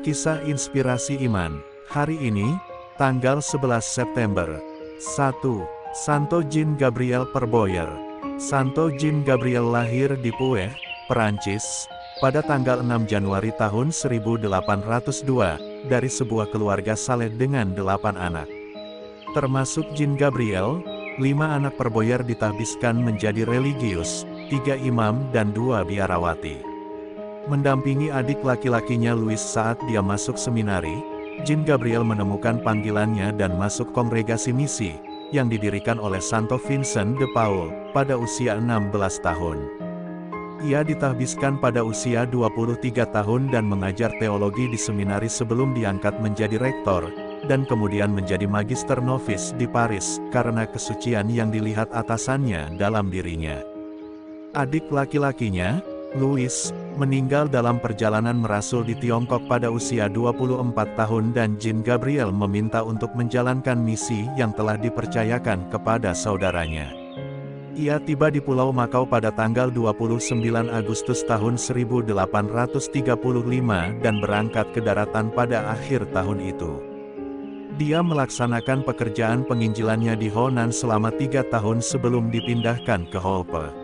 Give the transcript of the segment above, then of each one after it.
Kisah inspirasi iman. Hari ini, tanggal 11 September. 1. Santo Jean Gabriel Perboyer. Santo Jean Gabriel lahir di Pueh, Perancis, pada tanggal 6 Januari tahun 1802, dari sebuah keluarga saleh dengan 8 anak. Termasuk Jean Gabriel, 5 anak perboyer ditahbiskan menjadi religius, 3 imam dan 2 biarawati. Mendampingi adik laki-lakinya Louis saat dia masuk seminari, Jean Gabriel menemukan panggilannya dan masuk kongregasi misi, yang didirikan oleh Santo Vincent de Paul, pada usia 16 tahun. Ia ditahbiskan pada usia 23 tahun dan mengajar teologi di seminari sebelum diangkat menjadi rektor, dan kemudian menjadi magister novis di Paris, karena kesucian yang dilihat atasannya dalam dirinya. Adik laki-lakinya, Louis, meninggal dalam perjalanan merasul di Tiongkok pada usia 24 tahun dan Jean Gabriel meminta untuk menjalankan misi yang telah dipercayakan kepada saudaranya. Ia tiba di Pulau Makau pada tanggal 29 Agustus tahun 1835 dan berangkat ke daratan pada akhir tahun itu. Dia melaksanakan pekerjaan penginjilannya di Honan selama 3 tahun sebelum dipindahkan ke Hope.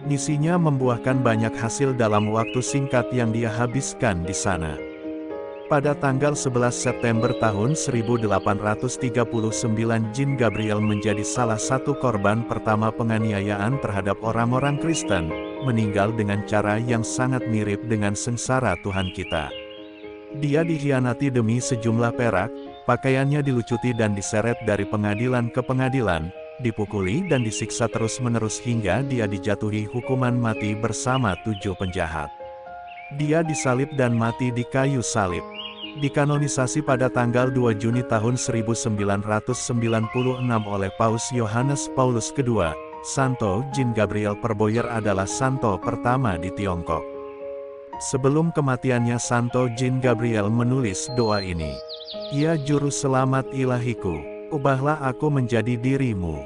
Misinya membuahkan banyak hasil dalam waktu singkat yang dia habiskan di sana. Pada tanggal 11 September tahun 1839 Jean Gabriel menjadi salah satu korban pertama penganiayaan terhadap orang-orang Kristen, meninggal dengan cara yang sangat mirip dengan sengsara Tuhan kita. Dia dikhianati demi sejumlah perak, pakaiannya dilucuti dan diseret dari pengadilan ke pengadilan, dipukuli dan disiksa terus-menerus hingga dia dijatuhi hukuman mati bersama 7 penjahat. Dia disalib dan mati di kayu salib. Dikanonisasi pada tanggal 2 Juni tahun 1996 oleh Paus Yohanes Paulus II, Santo Jean Gabriel Perboyer adalah santo pertama di Tiongkok. Sebelum kematiannya Santo Jean Gabriel menulis doa ini. Ya Juru Selamat ilahiku, ubahlah aku menjadi dirimu.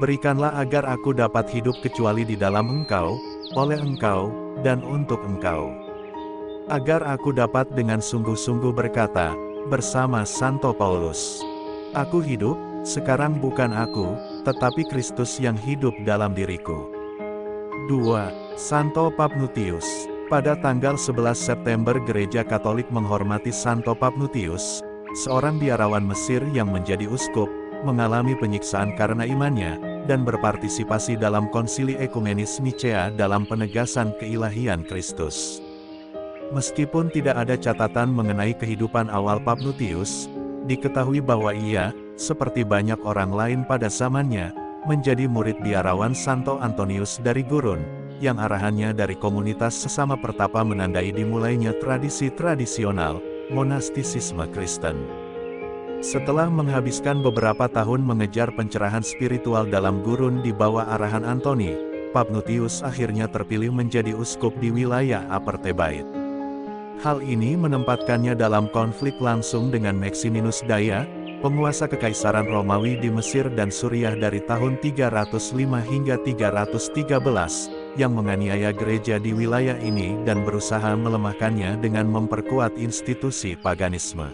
Berikanlah agar aku dapat hidup kecuali di dalam Engkau, oleh Engkau, dan untuk Engkau. Agar aku dapat dengan sungguh-sungguh berkata, bersama Santo Paulus. Aku hidup, sekarang bukan aku, tetapi Kristus yang hidup dalam diriku. 2. Santo Paphnutius. Pada tanggal 11 September Gereja Katolik menghormati Santo Paphnutius, seorang biarawan Mesir yang menjadi uskup, mengalami penyiksaan karena imannya, dan berpartisipasi dalam konsili ekumenis Nicea dalam penegasan keilahian Kristus. Meskipun tidak ada catatan mengenai kehidupan awal Paphnutius, diketahui bahwa ia, seperti banyak orang lain pada zamannya, menjadi murid biarawan Santo Antonius dari Gurun, yang arahannya dari komunitas sesama pertapa menandai dimulainya tradisi tradisional, monastisisme Kristen. Setelah menghabiskan beberapa tahun mengejar pencerahan spiritual dalam Gurun di bawah arahan Antoni, Paphnutius akhirnya terpilih menjadi uskup di wilayah Upper Thebaid. Hal ini menempatkannya dalam konflik langsung dengan Maximinus Daia, penguasa Kekaisaran Romawi di Mesir dan Suriah dari tahun 305 hingga 313, yang menganiaya gereja di wilayah ini dan berusaha melemahkannya dengan memperkuat institusi paganisme.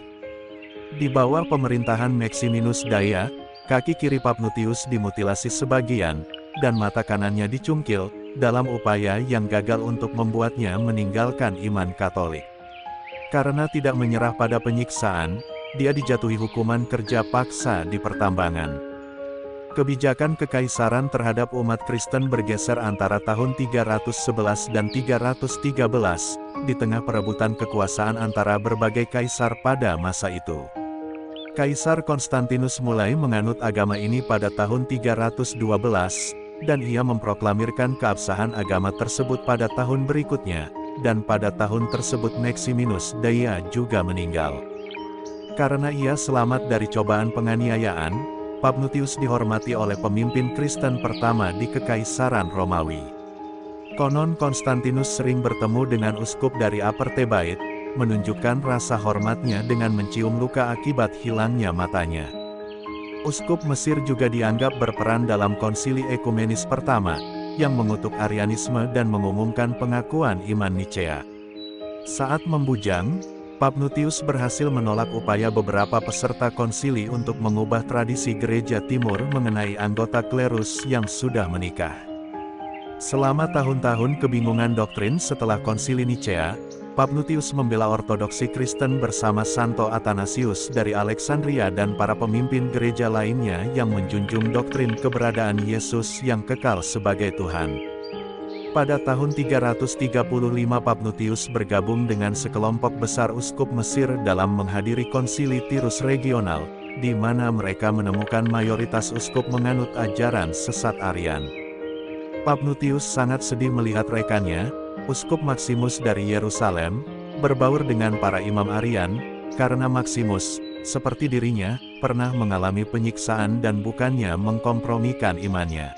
Di bawah pemerintahan Maximinus Daia, kaki kiri Paphnutius dimutilasi sebagian, dan mata kanannya dicungkil, dalam upaya yang gagal untuk membuatnya meninggalkan iman Katolik. Karena tidak menyerah pada penyiksaan, dia dijatuhi hukuman kerja paksa di pertambangan. Kebijakan kekaisaran terhadap umat Kristen bergeser antara tahun 311 dan 313, di tengah perebutan kekuasaan antara berbagai kaisar pada masa itu. Kaisar Konstantinus mulai menganut agama ini pada tahun 312, dan ia memproklamirkan keabsahan agama tersebut pada tahun berikutnya, dan pada tahun tersebut Maximinus Daia juga meninggal. Karena ia selamat dari cobaan penganiayaan, Paphnutius dihormati oleh pemimpin Kristen pertama di Kekaisaran Romawi. Konon Konstantinus sering bertemu dengan uskup dari Upper Thebaid, menunjukkan rasa hormatnya dengan mencium luka akibat hilangnya matanya. Uskup Mesir juga dianggap berperan dalam konsili ekumenis pertama, yang mengutuk Arianisme dan mengumumkan pengakuan iman Nicea. Saat membujang, Paphnutius berhasil menolak upaya beberapa peserta konsili untuk mengubah tradisi gereja timur mengenai anggota klerus yang sudah menikah. Selama tahun-tahun kebingungan doktrin setelah konsili Nicea, Paphnutius membela ortodoksi Kristen bersama Santo Athanasius dari Alexandria dan para pemimpin gereja lainnya yang menjunjung doktrin keberadaan Yesus yang kekal sebagai Tuhan. Pada tahun 335 Paphnutius bergabung dengan sekelompok besar uskup Mesir dalam menghadiri konsili Tirus regional, di mana mereka menemukan mayoritas uskup menganut ajaran sesat Arian. Paphnutius sangat sedih melihat rekannya, Uskup Maximus dari Yerusalem, berbaur dengan para imam Arian, karena Maximus, seperti dirinya, pernah mengalami penyiksaan dan bukannya mengkompromikan imannya.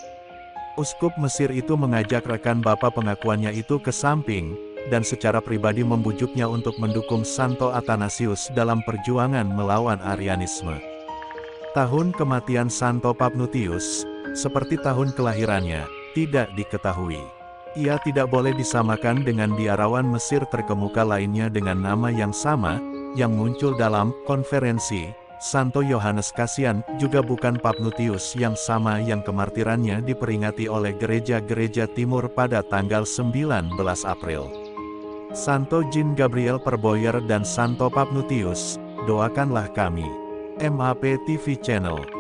Uskup Mesir itu mengajak rekan bapa pengakuannya itu ke samping, dan secara pribadi membujuknya untuk mendukung Santo Athanasius dalam perjuangan melawan Arianisme. Tahun kematian Santo Paphnutius, seperti tahun kelahirannya, tidak diketahui. Ia tidak boleh disamakan dengan biarawan Mesir terkemuka lainnya dengan nama yang sama, yang muncul dalam konferensi Santo Yohanes Kasian, juga bukan Paphnutius yang sama yang kemartirannya diperingati oleh gereja-gereja timur pada tanggal 19 April. Santo Jean Gabriel Perboyer dan Santo Paphnutius, doakanlah kami. MAP TV Channel.